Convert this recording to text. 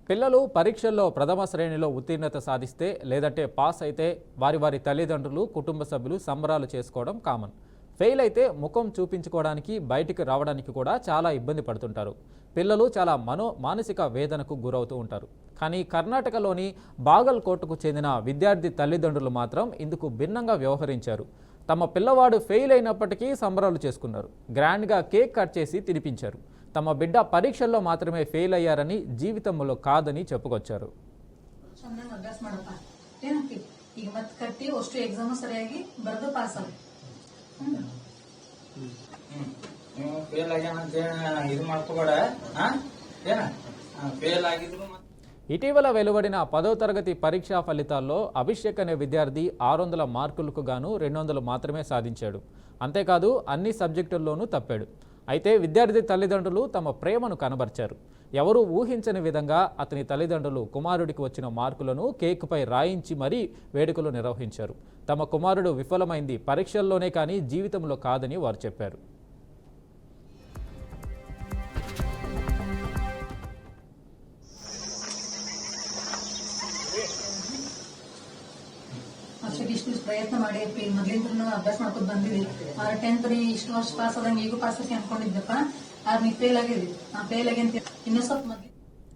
పిల్లలు పరీక్షల్లో ప్రథమ శ్రేణిలో ఉత్తీర్ణత సాధిస్తే లేదంటే పాస్ అయితే వారి తల్లిదండ్రులు కుటుంబ సభ్యులు సంబరాలు చేసుకోవడం కామన్. ఫెయిల్ అయితే ముఖం చూపించుకోవడానికి బయటికి రావడానికి కూడా చాలా ఇబ్బంది పడుతుంటారు. పిల్లలు చాలా మానసిక వేదనకు గురవుతూ ఉంటారు. కానీ కర్ణాటకలోని బాగల్కోట్కు చెందిన విద్యార్థి తల్లిదండ్రులు మాత్రం ఇందుకు భిన్నంగా వ్యవహరించారు. తమ పిల్లవాడు ఫెయిల్ అయినప్పటికీ సంబరాలు చేసుకున్నారు. గ్రాండ్గా కేక్ కట్ చేసి తినిపించారు. తమ బిడ్డ పరీక్షల్లో మాత్రమే ఫెయిల్ అయ్యారని, జీవితంలో కాదని చెప్పుకొచ్చారు. ఇటీవల వెలువడిన 10వ తరగతి పరీక్షా ఫలితాల్లో అభిషేక్ అనే విద్యార్థి 600 మార్కులకు గాను 200 మాత్రమే సాధించాడు. అంతేకాదు అన్ని సబ్జెక్టుల్లోనూ తప్పాడు. అయితే విద్యార్థి తల్లిదండ్రులు తమ ప్రేమను కనబర్చారు. ఎవరూ ఊహించని విధంగా అతని తల్లిదండ్రులు కుమారుడికి వచ్చిన మార్కులను కేక్పై రాయించి మరీ వేడుకలు నిర్వహించారు. తమ కుమారుడు విఫలమైంది పరీక్షల్లోనే కానీ జీవితంలో కాదని వారు చెప్పారు. ಇಷ್ಟು ಪ್ರಯತ್ನ ಮಾಡಿ ಮೊದಲಿಂದ ಅಭ್ಯಾಸ ಮಾಡ್ಕೊಂಡು ಬಂದಿವಿ. 10th ಇಷ್ಟು ವರ್ಷ ಪಾಸ್ ಆದಂಗೆ ಈಗೂ ಪಾಸ್ ಆಗಿ ಅನ್ಕೊಂಡಿದ್ದಪ್ಪ. ಆದ್ರೆ ನೀ ಫೇಲ್ ಆಗಿದ್ವಿ. ಫೇಲ್ ಆಗಿ ಇನ್ನೂ ಸ್ವಲ್ಪ